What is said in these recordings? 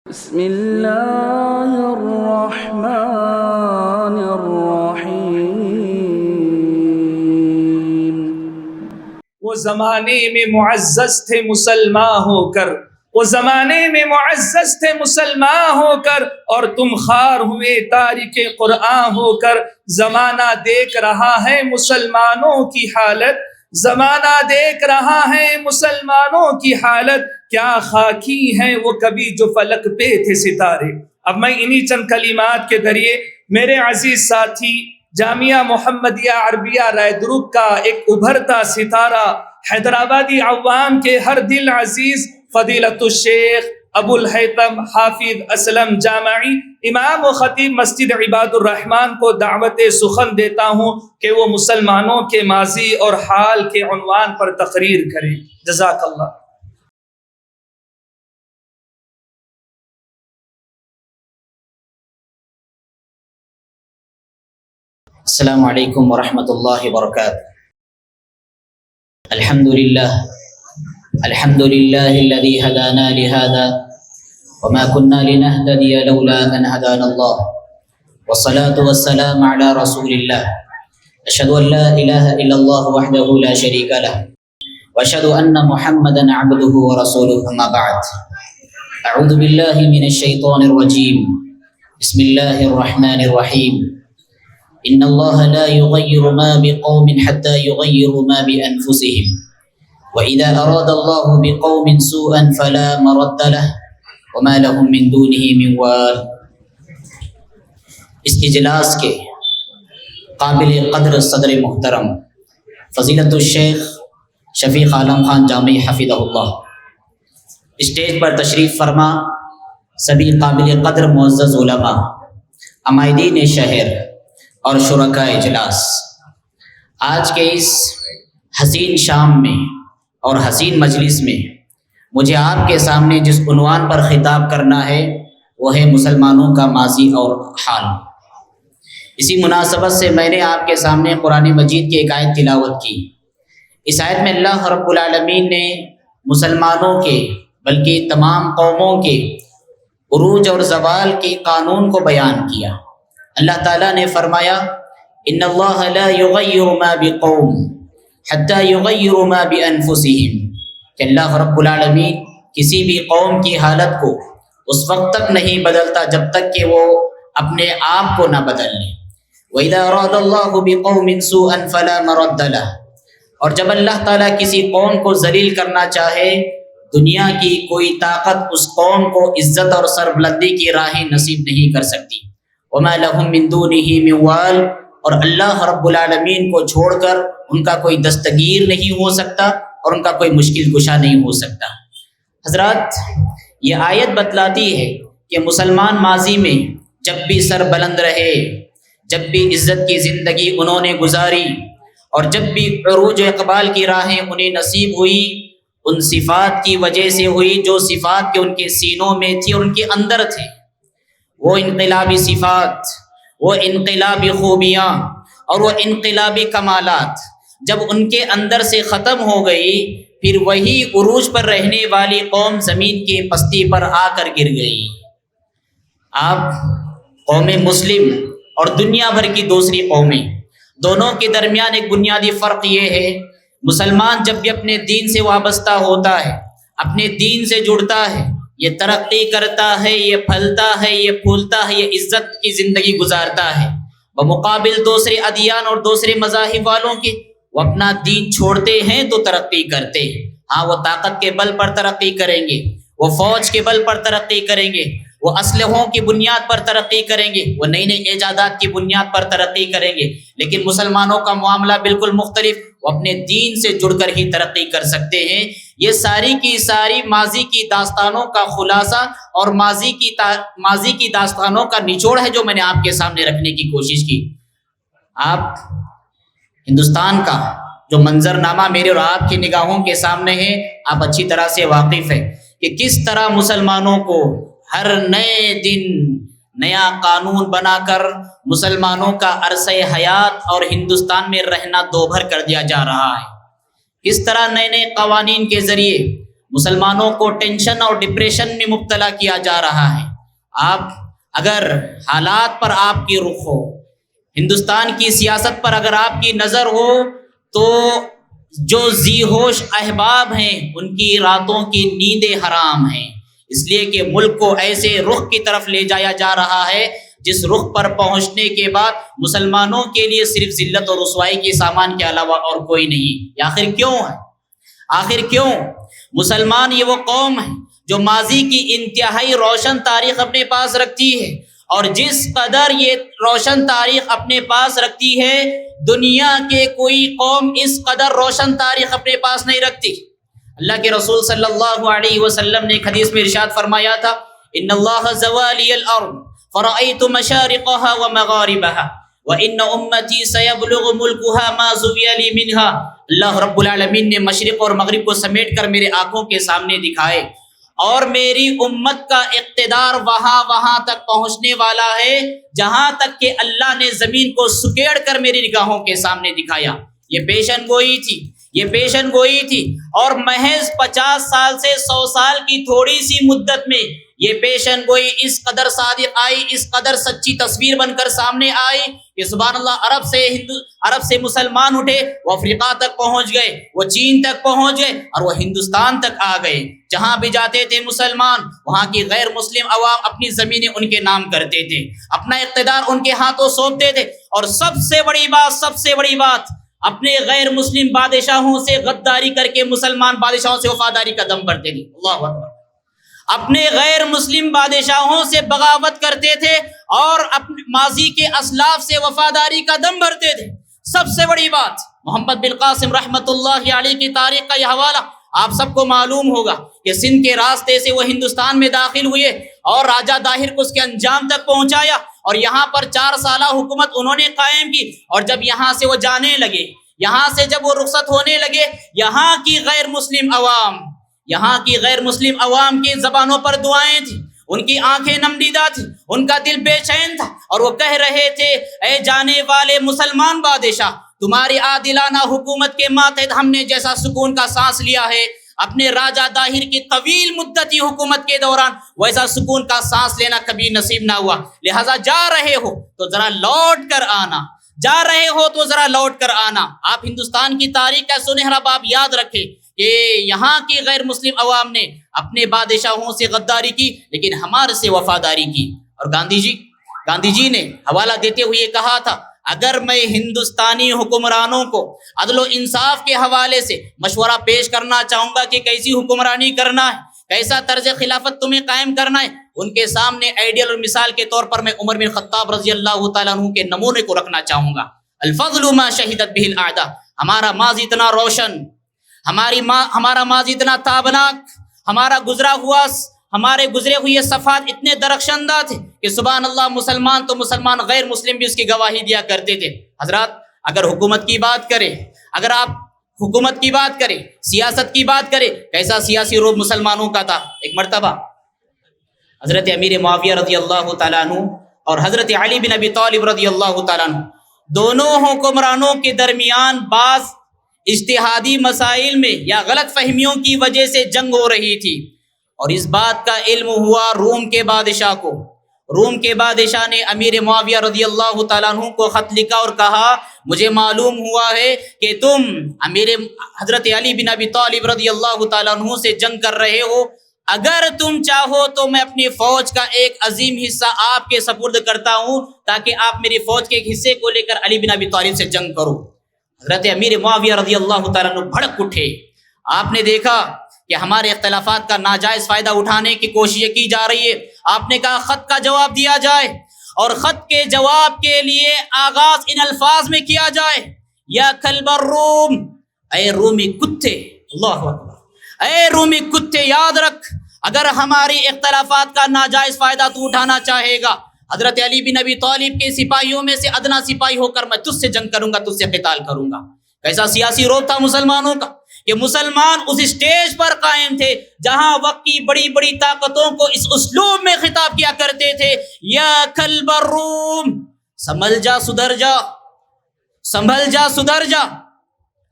بسم اللہ الرحمن الرحیم۔ وہ زمانے میں معزز تھے مسلمان ہو کر، وہ زمانے میں معزز تھے مسلمان ہو کر، اور تم خوار ہوئے تارک قرآن ہو کر۔ زمانہ دیکھ رہا ہے مسلمانوں کی حالت، زمانہ دیکھ رہا ہے مسلمانوں کی حالت، کیا خاکی ہیں وہ کبھی جو فلک پہ تھے ستارے۔ اب میں انہی چند کلمات کے ذریعے میرے عزیز ساتھی جامعہ محمدیہ عربیہ رائے دروگ کا ایک ابھرتا ستارہ، حیدرآبادی عوام کے ہر دل عزیز فضیلت الشیخ ابو الحیثم حافظ اسلم جامعی امام و خطیب مسجد عباد الرحمن کو دعوت سخن دیتا ہوں کہ وہ مسلمانوں کے ماضی اور حال کے عنوان پر تقریر کریں۔ جزاک اللہ۔ السلام علیکم ورحمۃ اللہ وبرکاتہ۔ الحمد للہ الذی ہدانا لہذا وما كنا لنهتدی لولا ان ہدانا اللہ والصلاة والسلام علی رسول اللہ اشہد ان لا الہ الا اللہ وحدہ لا شریک لہ واشہد ان محمدا عبدہ ورسولہ اما بعد۔ اعوذ باللہ من الشیطان الرجیم، بسم اللہ الرحمن الرحیم۔ ان اللہ لا یغیر ما بقوم حتى یغیروا ما بانفسهم واذا اراد اللہ بقوم سوءا فلا مرد له وما لهم من دونه من وال۔ اس اجلاس کے قابل قدر صدر محترم فضیلت الشیخ شفیق عالم خان جامعی حفظہ اللہ، اسٹیج پر تشریف فرما سبھی قابل قدر معزز علماء، عمائدین شہر اور شرکاء اجلاس، آج کے اس حسین شام میں اور حسین مجلس میں مجھے آپ کے سامنے جس عنوان پر خطاب کرنا ہے وہ ہے مسلمانوں کا ماضی اور حال۔ اسی مناسبت سے میں نے آپ کے سامنے قرآن مجید کی ایک آیت تلاوت کی۔ اس آیت میں اللہ رب العالمین نے مسلمانوں کے بلکہ تمام قوموں کے عروج اور زوال کے قانون کو بیان کیا۔ اللہ تعالیٰ نے فرمایا ان اللہ لا یغیر ما بقوم حتی یغیروا ما بانفسهم، کہ اللہ رب العالمین کسی بھی قوم کی حالت کو اس وقت تک نہیں بدلتا جب تک کہ وہ اپنے آپ کو نہ بدل لے۔ وَإِذَا أَرَادَ اللَّهُ بِقَوْمٍ سُوءًا فَلَا مَرَدَّ لَهُ، اور جب اللہ تعالیٰ کسی قوم کو ذلیل کرنا چاہے دنیا کی کوئی طاقت اس قوم کو عزت اور سربلندی کی راہیں نصیب نہیں کر سکتی۔ وَمَا لَهُم مِّن دُونِهِ مِن وَالٍ، اور اللہ رب العالمین کو چھوڑ کر ان کا کوئی دستگیر نہیں ہو سکتا اور ان کا کوئی مشکل کشا نہیں ہو سکتا۔ حضرات، یہ آیت بتلاتی ہے کہ مسلمان ماضی میں جب بھی سر بلند رہے، جب بھی عزت کی زندگی انہوں نے گزاری اور جب بھی عروج و اقبال کی راہیں انہیں نصیب ہوئی، ان صفات کی وجہ سے ہوئی جو صفات کے ان کے سینوں میں تھی اور ان کے اندر تھے۔ وہ انقلابی صفات، وہ انقلابی خوبیاں اور وہ انقلابی کمالات جب ان کے اندر سے ختم ہو گئی، پھر وہی عروج پر رہنے والی قوم زمین کی پستی پر آ کر گر گئی۔ آپ قوم مسلم اور دنیا بھر کی دوسری قومیں، دونوں کے درمیان ایک بنیادی فرق یہ ہے، مسلمان جب بھی اپنے دین سے وابستہ ہوتا ہے، اپنے دین سے جڑتا ہے، یہ ترقی کرتا ہے، یہ پھلتا ہے، یہ پھولتا ہے، یہ عزت کی زندگی گزارتا ہے، بمقابل دوسرے ادیان اور دوسرے مذاہب والوں کے وہ اپنا دین چھوڑتے ہیں تو ترقی کرتے ہیں۔ ہاں، وہ طاقت کے بل پر ترقی کریں گے، وہ فوج کے بل پر ترقی کریں گے، وہ اسلحوں کی بنیاد پر ترقی کریں گے، وہ نئی نئی ایجادات کی بنیاد پر ترقی کریں گے، لیکن مسلمانوں کا معاملہ بالکل مختلف، وہ اپنے دین سے جڑ کر ہی ترقی کر سکتے ہیں۔ یہ ساری کی ساری ماضی کی داستانوں کا خلاصہ اور ماضی کی داستانوں کا نچوڑ ہے جو میں نے آپ کے سامنے رکھنے کی کوشش کی۔ آپ ہندوستان کا جو منظرنامہ میرے اور آپ کی نگاہوں کے سامنے ہے، آپ اچھی طرح سے واقف ہیں کہ کس طرح مسلمانوں کو ہر نئے دن نیا قانون بنا کر مسلمانوں کا عرصہ حیات اور ہندوستان میں رہنا دوبھر کر دیا جا رہا ہے۔ کس طرح نئے نئے قوانین کے ذریعے مسلمانوں کو ٹینشن اور ڈپریشن میں مبتلا کیا جا رہا ہے۔ آپ اگر حالات پر آپ کی رخ ہو، ہندوستان کی سیاست پر اگر آپ کی نظر ہو، تو جو ذی ہوش احباب ہیں ان کی راتوں کی نیندیں حرام ہیں، اس لیے کہ ملک کو ایسے رخ کی طرف لے جایا جا رہا ہے جس رخ پر پہنچنے کے بعد مسلمانوں کے لیے صرف ذلت اور رسوائی کے سامان کے علاوہ اور کوئی نہیں۔ یہ آخر کیوں ہے؟ آخر کیوں؟ مسلمان یہ وہ قوم ہے جو ماضی کی انتہائی روشن تاریخ اپنے پاس رکھتی ہے، اور جس قدر یہ روشن تاریخ اپنے پاس رکھتی ہے، دنیا کے کوئی قوم اس قدر روشن تاریخ اپنے پاس نہیں رکھتی۔ اللہ کے رسول صلی اللہ علیہ وسلم نے ایک حدیث میں ارشاد فرمایا تھا، ان اللہ زوالی الارض فرأیت مشارقها ومغاربها وان امتی سیبلغ ملکها ما زوی لی منها۔ اللہ رب العالمین نے مشرق اور مغرب کو سمیٹ کر میرے آنکھوں کے سامنے دکھائے، اور میری امت کا اقتدار وہاں تک پہنچنے والا ہے جہاں تک کہ اللہ نے زمین کو سکیڑ کر میری نگاہوں کے سامنے دکھایا۔ یہ پیشن گوئی تھی، یہ پیشن گوئی تھی، اور محض 50 سال سے 100 سال کی تھوڑی سی مدت میں یہ پیشن گوئی اس قدر صادق آئی، اس قدر سچی تصویر بن کر سامنے آئی کہ سبحان اللہ، عرب سے مسلمان اٹھے، وہ افریقہ تک پہنچ گئے، وہ چین تک پہنچ گئے، اور وہ ہندوستان تک آ گئے۔ جہاں بھی جاتے تھے مسلمان، وہاں کی غیر مسلم عوام اپنی زمینیں ان کے نام کرتے تھے، اپنا اقتدار ان کے ہاتھوں سونپتے تھے، اور سب سے بڑی بات اپنے غیر مسلم بادشاہوں سے غداری کر کے مسلمان بادشاہوں سے وفاداری کا دم بھرتے تھے۔ اللہ اکبر! اپنے غیر مسلم بادشاہوں سے بغاوت کرتے تھے اور اپنے ماضی کے اسلاف سے وفاداری کا دم بھرتے تھے۔ سب سے بڑی بات، محمد بن قاسم رحمۃ اللہ علیہ کی تاریخ کا یہ حوالہ آپ سب کو معلوم ہوگا کہ سندھ کے راستے سے وہ ہندوستان میں داخل ہوئے اور راجہ داہر کو اس کے انجام تک پہنچایا، اور یہاں پر 4 سالہ حکومت انہوں نے قائم کی، اور جب یہاں سے وہ جانے لگے، یہاں سے جب وہ رخصت ہونے لگے، یہاں کی غیر مسلم عوام کی زبانوں پر دعائیں تھیں، ان کی آنکھیں نم دیدہ تھیں، ان کا دل بے چین تھا، اور وہ کہہ رہے تھے، اے جانے والے مسلمان بادشاہ، تمہاری عادلانہ حکومت کے ماتحت ہم نے جیسا سکون کا سانس لیا ہے، اپنے راجہ داہر کی طویل مدتی حکومت کے دوران ویسا سکون کا سانس لینا کبھی نصیب نہ ہوا، لہٰذا جا رہے ہو تو ذرا لوٹ کر آنا، جا رہے ہو تو ذرا لوٹ کر آنا۔ آپ ہندوستان کی تاریخ کا سنہرا باب یاد رکھیں کہ یہاں کی غیر مسلم عوام نے اپنے بادشاہوں سے غداری کی، لیکن ہمارے سے وفاداری کی۔ اور گاندھی جی نے حوالہ دیتے ہوئے کہا تھا، اگر میں ہندوستانی حکمرانوں کو عدل و انصاف کے حوالے سے مشورہ پیش کرنا چاہوں گا کہ کیسی حکمرانی کرنا ہے، کیسا طرز خلافت تمہیں قائم کرنا ہے، ان کے سامنے آئیڈیل اور مثال کے طور پر میں عمر بن خطاب رضی اللہ تعالیٰ عنہ کے نمونے کو رکھنا چاہوں گا۔ الفضل ما شہدت به الاعداء، ہمارا ماضی اتنا روشن، ہمارا ماضی اتنا تابناک، ہمارے گزرے ہوئے صفحات اتنے درخشندہ تھے کہ سبحان اللہ، مسلمان تو مسلمان، غیر مسلم بھی اس کی گواہی دیا کرتے تھے۔ حضرات، اگر حکومت کی بات کریں، اگر آپ حکومت کی بات کریں، سیاست کی بات کریں، کیسا سیاسی روب مسلمانوں کا تھا۔ ایک مرتبہ حضرت امیر معاویہ رضی اللہ تعالیٰ عنہ اور حضرت علی بن ابی طالب رضی اللہ تعالیٰ عنہ، دونوں حکمرانوں کے درمیان بعض اجتہادی مسائل میں یا غلط فہمیوں کی وجہ سے جنگ ہو رہی تھی، اور اس بات کا علم ہوا روم کے بادشاہ کو۔ روم کے بادشاہ نے امیر معاویہ رضی اللہ تعالیٰ عنہ کو خط لکھا اور کہا، مجھے معلوم ہوا ہے کہ تم امیر حضرت علی بن ابی طالب رضی اللہ تعالیٰ عنہ سے جنگ کر رہے ہو، اگر تم چاہو تو میں اپنی فوج کا ایک عظیم حصہ آپ کے سپرد کرتا ہوں تاکہ آپ میری فوج کے ایک حصے کو لے کر علی بن ابی طالب سے جنگ کرو۔ حضرت امیر معاویہ رضی اللہ تعالیٰ عنہ بھڑک اٹھے۔ آپ نے دیکھا کہ ہمارے اختلافات کا ناجائز فائدہ اٹھانے کی کوشش کی جا رہی ہے، آپ نے کہا خط کا جواب دیا جائے، اور خط کے جواب کے لیے آغاز ان الفاظ میں کیا جائے، یا کلب الروم، اے رومی کتے، اللہ اکبر، اے رومی کتے، یاد رکھ اگر ہماری اختلافات کا ناجائز فائدہ تو اٹھانا چاہے گا، حضرت علی بن ابی طالب کے سپاہیوں میں سے ادنا سپاہی ہو کر میں تجھ سے جنگ کروں گا، تجھ سے قتال کروں گا۔ کیسا سیاسی روب تھا مسلمانوں کا کہ مسلمان اس اسٹیج پر قائم تھے جہاں وقت کی بڑی بڑی طاقتوں کو اس اسلوب میں خطاب کیا کرتے تھے، یا کلب الروم، سنبھل جا سدھر جا، سنبھل جا سدھر جا،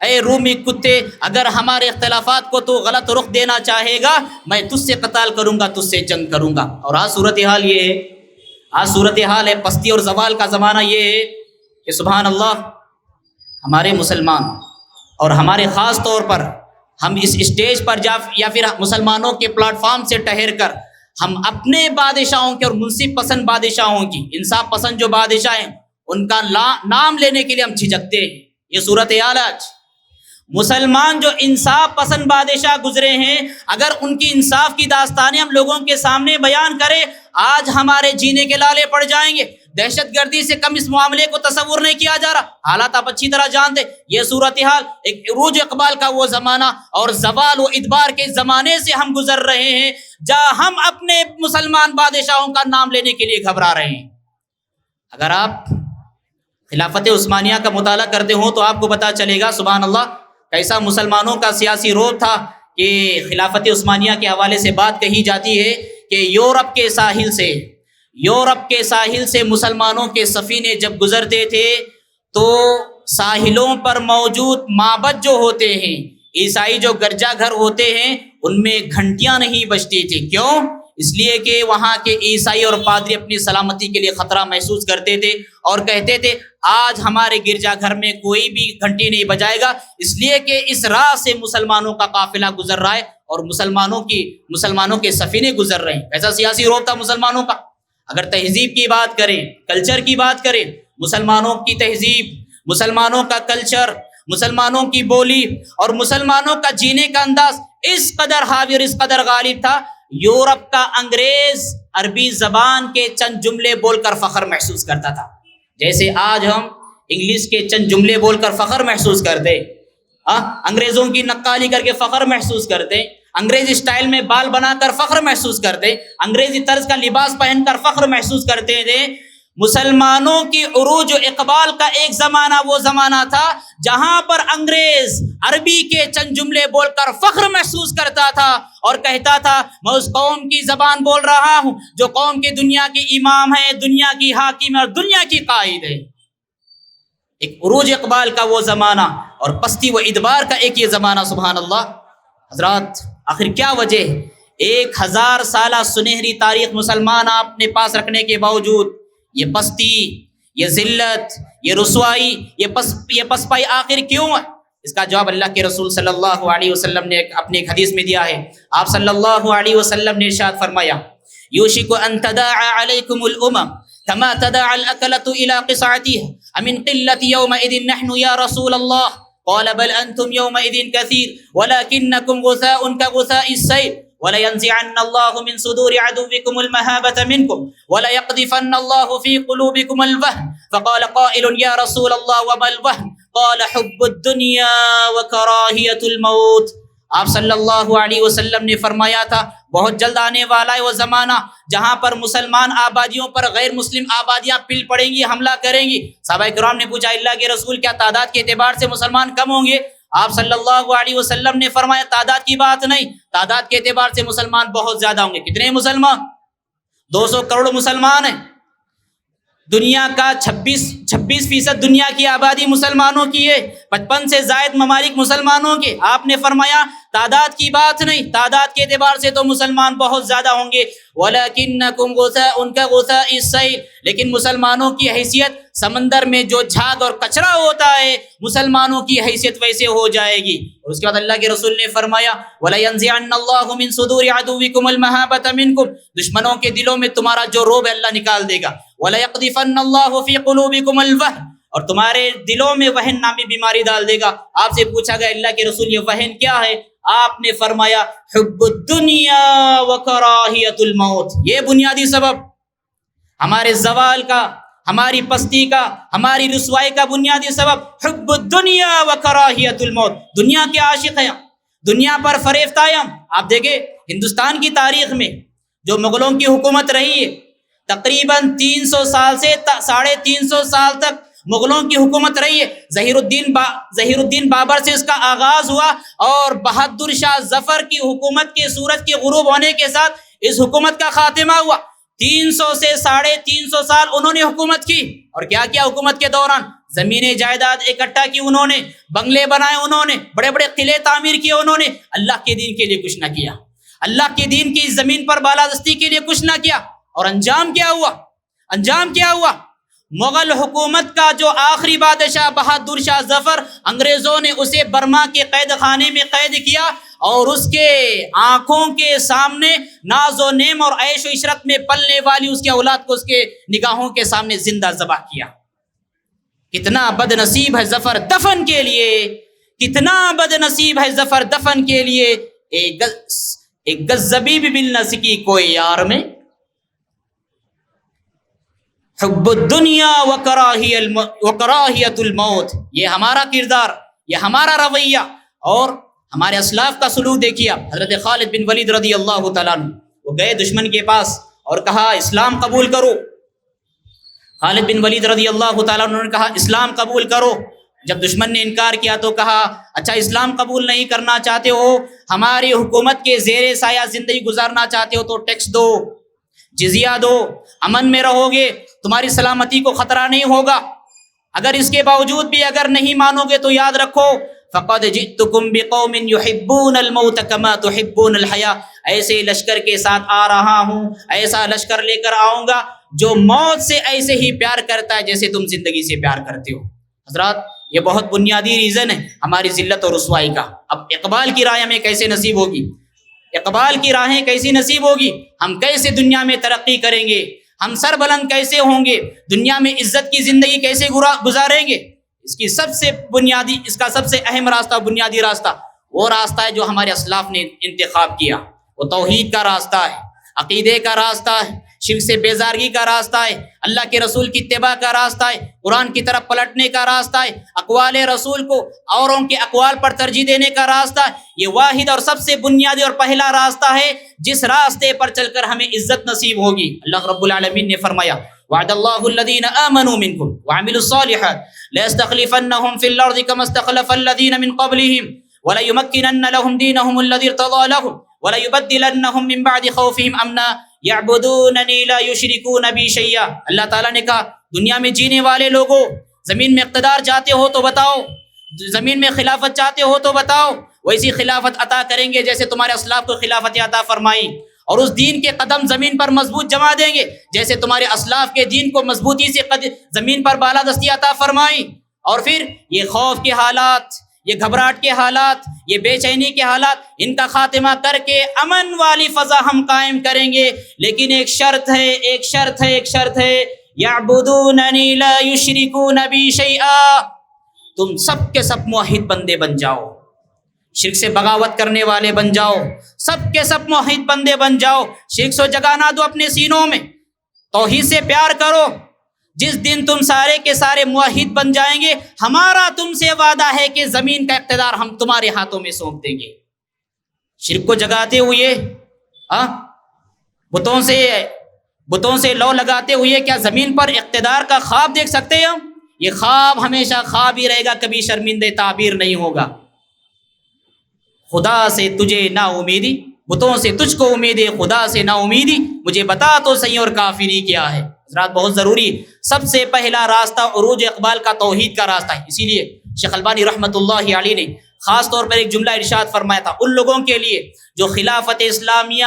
اے رومی کتے، اگر ہمارے اختلافات کو تو غلط رخ دینا چاہے گا، میں تجھ سے قتال کروں گا، تجھ سے جنگ کروں گا۔ اور آج صورتحال یہ ہے، آج صورتحال ہے، پستی اور زوال کا زمانہ یہ ہے کہ سبحان اللہ، ہمارے مسلمان اور ہمارے خاص طور پر ہم اس اسٹیج پر یا پھر مسلمانوں کے پلیٹ فارم سے ٹھہر کر ہم اپنے بادشاہوں کے اور منصف پسند بادشاہوں کی، انصاف پسند جو بادشاہ ہیں، ان کا نام لینے کے لیے ہم جھجکتے ہیں۔ یہ صورتحال آج مسلمان جو انصاف پسند بادشاہ گزرے ہیں، اگر ان کی انصاف کی داستانیں ہم لوگوں کے سامنے بیان کریں، آج ہمارے جینے کے لالے پڑ جائیں گے۔ دہشت گردی سے کم اس معاملے کو تصور نہیں کیا جا رہا۔ حالات آپ اچھی طرح جانتے، یہ صورتحال ایک عروج اقبال کا وہ زمانہ اور زوال و ادبار کے زمانے سے ہم گزر رہے ہیں، جہاں ہم اپنے مسلمان بادشاہوں کا نام لینے کے لیے گھبرا رہے ہیں۔ اگر آپ خلافت عثمانیہ کا مطالعہ کرتے ہوں تو آپ کو پتہ چلے گا سبحان اللہ کیسا مسلمانوں کا سیاسی رعب تھا کہ خلافت عثمانیہ کے حوالے سے بات کہی جاتی ہے کہ یورپ کے ساحل سے مسلمانوں کے سفینے جب گزرتے تھے تو ساحلوں پر موجود معبد جو ہوتے ہیں، عیسائی جو گرجا گھر ہوتے ہیں، ان میں گھنٹیاں نہیں بجتی تھی۔ کیوں؟ اس لیے کہ وہاں کے عیسائی اور پادری اپنی سلامتی کے لیے خطرہ محسوس کرتے تھے اور کہتے تھے آج ہمارے گرجا گھر میں کوئی بھی گھنٹی نہیں بجائے گا، اس لیے کہ اس راہ سے مسلمانوں کا قافلہ گزر رہا ہے اور مسلمانوں کے سفینے گزر رہے ہیں۔ ایسا سیاسی رعب تھا مسلمانوں کا۔ اگر تہذیب کی بات کریں، کلچر کی بات کریں، مسلمانوں کی تہذیب، مسلمانوں کا کلچر، مسلمانوں کی بولی اور مسلمانوں کا جینے کا انداز اس قدر حاوی اور اس قدر غالب تھا، یورپ کا انگریز عربی زبان کے چند جملے بول کر فخر محسوس کرتا تھا، جیسے آج ہم انگلش کے چند جملے بول کر فخر محسوس کرتے، انگریزوں کی نقالی کر کے فخر محسوس کرتے، انگریزی اسٹائل میں بال بنا کر فخر محسوس کرتے، انگریزی طرز کا لباس پہن کر فخر محسوس کرتے تھے۔ مسلمانوں کی عروج و اقبال کا ایک زمانہ وہ زمانہ تھا جہاں پر انگریز عربی کے چند جملے بول کر فخر محسوس کرتا تھا اور کہتا تھا میں اس قوم کی زبان بول رہا ہوں جو قوم کی دنیا کی امام ہے، دنیا کی حاکم ہے اور دنیا کی قائد ہے۔ ایک عروج اقبال کا وہ زمانہ اور پستی و ادبار کا ایک یہ زمانہ، سبحان اللہ۔ حضرات آخر کیا وجہ ہے 1000 سالہ سنہری تاریخ مسلمان اپنے پاس رکھنے کے باوجود یہ پستی، یہ ذلت، یہ رسوائی، یہ پسپائی آخر کیوں ہے؟ اس کا جواب اللہ کے رسول صلی اللہ علیہ وسلم نے اپنی ایک حدیث میں دیا ہے۔ آپ صلی اللہ علیہ وسلم نے ارشاد فرمایا یوشک ان تداعى علیکم الامم كما تداعى الاکلۃ الى قصعتها امن قلة یومئذ نحن یا رسول اللہ قال بل انتم یومئذ کثیر ولکنکم غثاء كغثاء السیل وَلَيَنزِعَنَّ اللَّهُ مِن صُدُورِ عَدُوِّكُمُ الْمَهَابَةَ مِنكُمْ وَلَيَقْذِفَنَّ اللَّهُ فِي قُلُوبِكُمُ الْوَهْنَ فَقَالَ قَائِلٌ يَا رَسُولَ اللَّهِ وَمَا الْوَهْنُ قَالَ حُبُّ الدُّنْيَا وَكَرَاهِيَةُ الْمَوْتِ۔ آپ صلی اللہ علیہ وسلم نے فرمایا تھا بہت جلد آنے والا ہے وہ زمانہ جہاں پر مسلمان آبادیوں پر غیر مسلم آبادیاں پل پڑیں گی، حملہ کریں گی۔ صحابہ کرام نے پوچھا اللہ کے رسول کیا تعداد کے اعتبار سے مسلمان کم ہوں گے؟ آپ صلی اللہ علیہ وسلم نے فرمایا تعداد کی بات نہیں، تعداد کے اعتبار سے مسلمان بہت زیادہ ہوں گے۔ کتنے مسلمان؟ 200 کروڑ مسلمان ہیں۔ دنیا کا 26% دنیا کی آبادی مسلمانوں کی ہے، 55 سے زائد ممالک مسلمانوں کے۔ آپ نے فرمایا تعداد کی بات نہیں، تعداد کے اعتبار سے تو مسلمان بہت زیادہ ہوں گے۔ وَلَكِنَّكُمْ غُثَاءٌ كَغُثَاءِ السَّيْلِ، لیکن مسلمانوں کی حیثیت سمندر میں جو جھاگ اور کچرا ہوتا ہے مسلمانوں کی حیثیت ویسے ہو جائے گی۔ اور اس کے بعد اللہ کے رسول نے فرمایا وَلَيَنزِعَنَّ اللَّهُ مِن صُدُورِ عَدُوِّكُمُ الْمَهَابَةَ مِنكُمْ، دشمنوں کے دلوں میں تمہارا جو رعب ہے اللہ نکال دے گا۔ وَلَيَقْذِفَنَّ اللَّهُ فِي قُلُوبِكُمُ الْوَهْنَ، اور تمہارے دلوں میں وہن نامی بیماری ڈال دے گا۔ آپ سے پوچھا گیا اللہ کے رسول یہ وہن کیا ہے؟ آپ نے فرمایا حب الدنیا وکراہیت الموت۔ یہ بنیادی سبب ہمارے زوال کا، ہماری پستی کا، ہماری رسوائی کا بنیادی سبب حب الدنیا وکراہیت الموت۔ دنیا کے عاشق ہیں، دنیا پر فریفتہ ہیں۔ آپ دیکھیں ہندوستان کی تاریخ میں جو مغلوں کی حکومت رہی ہے تقریباً 300 سال سے 350 سال تک مغلوں کی حکومت رہی ہے۔ ظہیر الدین بابر سے اس کا آغاز ہوا اور بہادر شاہ ظفر کی حکومت کے سورج کے غروب ہونے کے ساتھ اس حکومت کا خاتمہ ہوا۔ 300 سے 350 سال انہوں نے حکومت کی، اور کیا کیا حکومت کے دوران؟ زمینیں جائیداد اکٹھا کی انہوں نے، بنگلے بنائے انہوں نے، بڑے بڑے قلعے تعمیر کیے انہوں نے، اللہ کے دین کے لیے کچھ نہ کیا، اللہ کے دین کی زمین پر بالادستی کے لیے کچھ نہ کیا۔ اور انجام کیا ہوا؟ انجام کیا ہوا؟ مغل حکومت کا جو آخری بادشاہ بہادر شاہ ظفر، انگریزوں نے اسے برما کے قید خانے میں قید کیا اور اس کے آنکھوں کے سامنے ناز و نعم اور عیش و عشرت میں پلنے والی اس کی اولاد کو اس کے نگاہوں کے سامنے زندہ ذبح کیا۔ کتنا بد نصیب ہے ظفر دفن کے لیے، کتنا بد نصیب ہے ظفر دفن کے لیے۔ ایک گزبی بھی مل نہ سکی کوئی یار میں، حب الدنیا وکراہیت الموت، یہ ہمارا کردار، یہ ہمارا رویہ۔ اور ہمارے اسلاف کا سلوک دیکھیے۔ حضرت خالد بن ولید رضی اللہ تعالیٰ عنہ وہ گئے دشمن کے پاس اور کہا اسلام قبول کرو۔ خالد بن ولید رضی اللہ تعالیٰ عنہ نے کہا اسلام قبول کرو۔ جب دشمن نے انکار کیا تو کہا اچھا اسلام قبول نہیں کرنا چاہتے ہو، ہماری حکومت کے زیر سایہ زندگی گزارنا چاہتے ہو تو ٹیکس دو، جزیہ دو، امن میں رہو گے، تمہاری سلامتی کو خطرہ نہیں ہوگا۔ اگر اس کے باوجود بھی اگر نہیں مانو گے تو یاد رکھو فقد جئتکم بقوم یحبون الموت کما تحبون الحیاۃ، ایسے لشکر کے ساتھ آ رہا ہوں، ایسا لشکر لے کر آؤں گا جو موت سے ایسے ہی پیار کرتا ہے جیسے تم زندگی سے پیار کرتے ہو۔ حضرات یہ بہت بنیادی ریزن ہے ہماری ذلت اور رسوائی کا۔ اب اقبال کی راہ ہمیں کیسے نصیب ہوگی؟ اقبال کی راہیں کیسی نصیب ہوگی؟ ہم کیسے دنیا میں ترقی کریں گے؟ ہم سر بلند کیسے ہوں گے؟ دنیا میں عزت کی زندگی کیسے گزاریں گے؟ اس کی سب سے بنیادی، اس کا سب سے اہم راستہ، بنیادی راستہ وہ راستہ ہے جو ہمارے اسلاف نے انتخاب کیا۔ وہ توحید کا راستہ ہے، عقیدے کا راستہ ہے، شرک سے بیزارگی کا راستہ ہے، اللہ کے رسول کی اتباع کا راستہ ہے، قرآن کی طرف پلٹنے کا راستہ ہے، اقوال رسول کو اوروں کے اقوال پر ترجیح دینے کا راستہ ہے۔ یہ واحد اور سب سے بنیادی اور پہلا راستہ ہے جس راستے پر چل کر ہمیں عزت نصیب ہوگی۔ اللہ رب العالمین نے فرمایا وعد اللہ الذین آمنوا منکم وعملوا الصالحات ليستخلفنهم في الارض كما استخلف الذین من قبلهم وليمكنن لهم دینهم الذی ارتضى لهم وليبدلنهم من بعد خوفهم امنا یعبدوننی لا یشرکون بی شیئا۔ اللہ تعالیٰ نے کہا دنیا میں جینے والے لوگوں، زمین میں اقتدار چاہتے ہو تو بتاؤ، زمین میں خلافت چاہتے ہو تو بتاؤ، ویسی خلافت عطا کریں گے جیسے تمہارے اسلاف کو خلافت عطا فرمائی، اور اس دین کے قدم زمین پر مضبوط جما دیں گے جیسے تمہارے اسلاف کے دین کو مضبوطی سے زمین پر بالادستی عطا فرمائی۔ اور پھر یہ خوف کے حالات، یہ گھبراہٹ کے حالات، یہ بے چینی کے حالات، ان کا خاتمہ کر کے امن والی فضا ہم قائم کریں گے۔ لیکن ایک شرط ہے، ایک شرط ہے، ایک شرط ہے، یعبدوننی لا یشرکون بی شیئا، تم سب کے سب موحد بندے بن جاؤ، شرک سے بغاوت کرنے والے بن جاؤ، سب کے سب موحد بندے بن جاؤ، شرک سے جگہ نہ دو اپنے سینوں میں، توحید سے پیار کرو۔ جس دن تم سارے کے سارے موحد بن جائیں گے، ہمارا تم سے وعدہ ہے کہ زمین کا اقتدار ہم تمہارے ہاتھوں میں سونپ دیں گے۔ شرک کو جگاتے ہوئے، بتوں سے لو لگاتے ہوئے کیا زمین پر اقتدار کا خواب دیکھ سکتے ہیں ہم؟ یہ خواب ہمیشہ خواب ہی رہے گا، کبھی شرمندہ تعبیر نہیں ہوگا۔ خدا سے تجھے نا امیدی، بتوں سے تجھ کو امید ہے، خدا سے نا امیدی، مجھے بتا تو صحیح اور کافری کیا ہے۔ حضرات بہت ضروری، سب سے پہلا راستہ عروج اقبال کا توحید کا راستہ ہے۔ اسی لیے شیخ البانی رحمۃ اللہ علیہ نے خاص طور پر ایک جملہ ارشاد فرمایا تھا ان لوگوں کے لیے جو خلافت اسلامیہ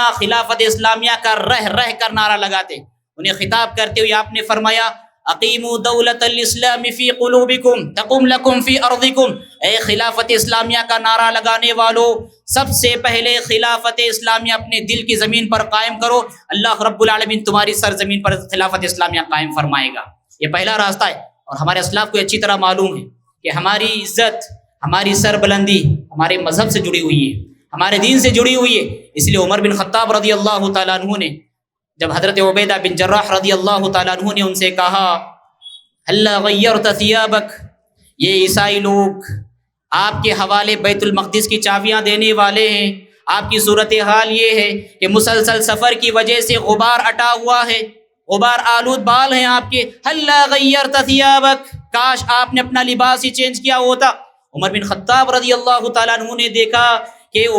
کا رہ کر نعرہ لگاتے، انہیں خطاب کرتے ہوئے آپ نے فرمایا اقیموا دولت الاسلام فی قلوبکم تقم لکم فی ارضکم، اے خلافت اسلامیہ کا نعرہ لگانے والوں، سب سے پہلے خلافت اسلامیہ اپنے دل کی زمین پر قائم کرو، اللہ رب العالمین تمہاری سرزمین پر خلافت اسلامیہ قائم فرمائے گا۔ یہ پہلا راستہ ہے، اور ہمارے اسلاف کو اچھی طرح معلوم ہے کہ ہماری عزت، ہماری سر بلندی ہمارے مذہب سے جڑی ہوئی ہے، ہمارے دین سے جڑی ہوئی ہے۔ اس لیے عمر بن خطاب رضی اللہ تعالیٰ عنہ نے جب حضرت عبیدہ بن جراح رضی اللہ تعالیٰ عنہ نے ان سے کہا ہلا غیرت ثیابک، یہ عیسائی لوگ آپ کے حوالے بیت المقدس کی چابیاں دینے والے ہیں، آپ کی صورتحال یہ ہے کہ مسلسل سفر کی وجہ سے غبار اٹا ہوا ہے، غبار آلود بال ہیں آپ کے، ہلا غیرت ثیابک، کاش آپ نے اپنا لباس ہی چینج کیا ہوتا۔ عمر بن خطاب رضی اللہ تعالیٰ عنہ نے دیکھا کہ ابو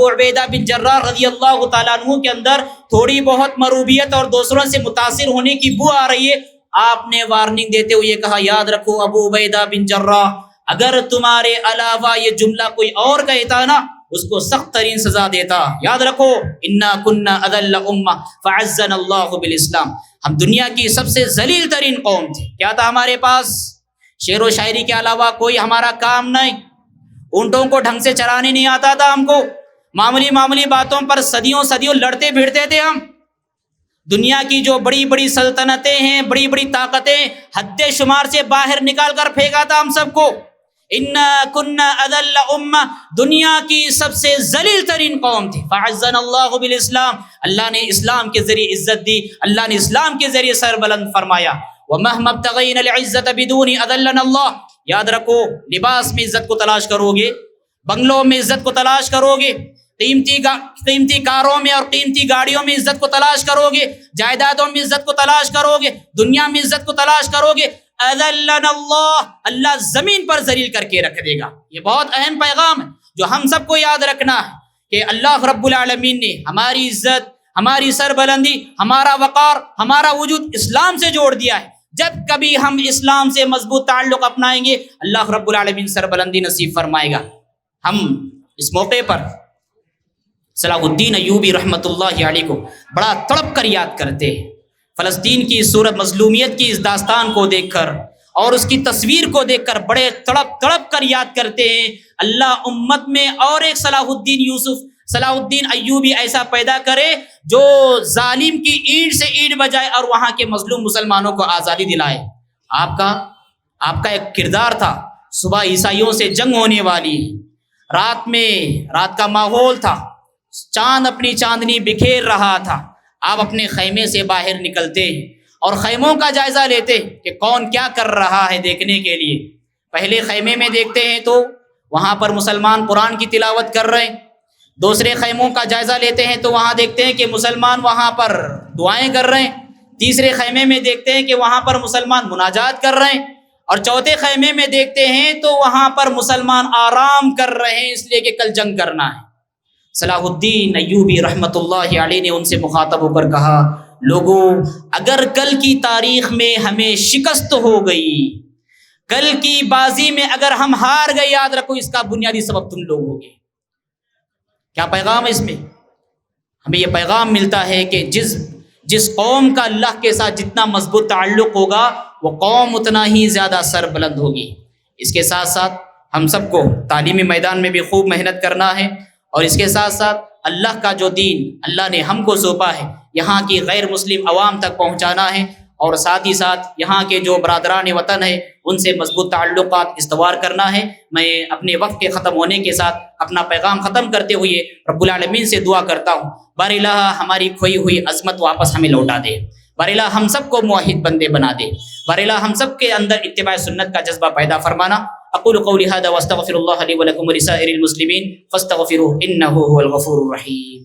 عبیدہ بن جراح رضی اللہ تعالیٰ عنہ کے اندر تھوڑی بہت مروبیت اور دوسروں سے متاثر ہونے کی بو آ رہی ہے، آپ نے وارننگ دیتے ہوئے کہا یاد رکھو ابو عبیدہ بن جراح اگر تمہارے علاوہ یہ جملہ کوئی اور کہتا نا اس کو سخت ترین سزا دیتا. یاد رکھو انا کنا اذل امہ فعزنا اللہ بالاسلام. ہم دنیا کی سب سے ذلیل ترین قوم تھے. کیا تھا ہمارے پاس؟ شعر و شاعری کے علاوہ کوئی ہمارا کام نہیں. اونٹوں کو ڈھنگ سے چرانے نہیں آتا تھا ہم کو. معمولی باتوں پر صدیوں لڑتے بھیڑتے تھے ہم. دنیا کی جو بڑی بڑی سلطنتیں ہیں, بڑی بڑی طاقتیں حد شمار سے باہر نکال کر پھینکا تھا ہم سب کو. انا کنا اذل امہ, دنیا کی سب سے ذلیل ترین قوم تھی. فعزنا اللہ بالاسلام, اللہ نے اسلام کے ذریعے عزت دی, اللہ نے اسلام کے ذریعے سر بلند فرمایا. ومہما ابتغینا العزت بدون اذلنا اللہ. یاد رکھو لباس میں عزت کو تلاش کرو گے, بنگلوں میں عزت کو تلاش کرو گے, قیمتی کاروں میں اور قیمتی گاڑیوں میں عزت کو تلاش کرو گے, جائیدادوں میں عزت کو تلاش کرو گے, دنیا میں عزت کو تلاش کرو گے, اذلنا اللہ, اللہ زمین پر ذلیل کر کے رکھ دے گا. یہ بہت اہم پیغام ہے جو ہم سب کو یاد رکھنا ہے کہ اللہ رب العالمین نے ہماری عزت, ہماری سربلندی, ہمارا وقار, ہمارا وجود اسلام سے جوڑ دیا ہے. جب کبھی ہم اسلام سے مضبوط تعلق اپنائیں گے اللہ رب العالمین سربلندی نصیب فرمائے گا. ہم اس موقع پر صلاح الدین ایوبی رحمۃ اللہ علیہ کو بڑا تڑپ کر یاد کرتے ہیں. فلسطین کی صورت مظلومیت کی اس داستان کو دیکھ کر اور اس کی تصویر کو دیکھ کر بڑے تڑپ کر یاد کرتے ہیں. اللہ امت میں اور ایک صلاح الدین ایوبی ایسا پیدا کرے جو ظالم کی اینٹ سے اینٹ بجائے اور وہاں کے مظلوم مسلمانوں کو آزادی دلائے. آپ کا ایک کردار تھا. صبح عیسائیوں سے جنگ ہونے والی, رات کا ماحول تھا, چاند اپنی چاندنی بکھیر رہا تھا. آپ اپنے خیمے سے باہر نکلتے ہیں اور خیموں کا جائزہ لیتے کہ کون کیا کر رہا ہے دیکھنے کے لیے. پہلے خیمے میں دیکھتے ہیں تو وہاں پر مسلمان قرآن کی تلاوت کر رہے ہیں. دوسرے خیموں کا جائزہ لیتے ہیں تو وہاں دیکھتے ہیں کہ مسلمان وہاں پر دعائیں کر رہے ہیں. تیسرے خیمے میں دیکھتے ہیں کہ وہاں پر مسلمان مناجات کر رہے ہیں. اور چوتھے خیمے میں دیکھتے ہیں تو وہاں پر مسلمان آرام کر رہے ہیں اس لیے کہ کل جنگ کرنا ہے. صلاح الدین ایوبی رحمۃ اللہ علیہ نے ان سے مخاطب ہو کر کہا لوگوں اگر کل کی تاریخ میں ہمیں شکست ہو گئی, کل کی بازی میں اگر ہم ہار گئے, یاد رکھو اس کا بنیادی سبب تم لوگ ہوگے. کیا پیغام ہے اس میں؟ ہمیں یہ پیغام ملتا ہے کہ جس قوم کا اللہ کے ساتھ جتنا مضبوط تعلق ہوگا وہ قوم اتنا ہی زیادہ سر بلند ہوگی. اس کے ساتھ ساتھ ہم سب کو تعلیمی میدان میں بھی خوب محنت کرنا ہے اور اس کے ساتھ ساتھ اللہ کا جو دین اللہ نے ہم کو سونپا ہے یہاں کی غیر مسلم عوام تک پہنچانا ہے اور ساتھ ہی ساتھ یہاں کے جو برادران وطن ہیں ان سے مضبوط تعلقات استوار کرنا ہے. میں اپنے وقت کے ختم ہونے کے ساتھ اپنا پیغام ختم کرتے ہوئے رب العالمین سے دعا کرتا ہوں بار الہ ہماری کھوئی ہوئی عظمت واپس ہمیں لوٹا دے, بار الہ ہم سب کو موحد بندے بنا دے, بار الہ ہم سب کے اندر اتباع سنت کا جذبہ پیدا فرمانا. اقول قولی هذا واستغفر الله لي ولكم ولسائر المسلمين فاستغفروه انه هو الغفور الرحيم.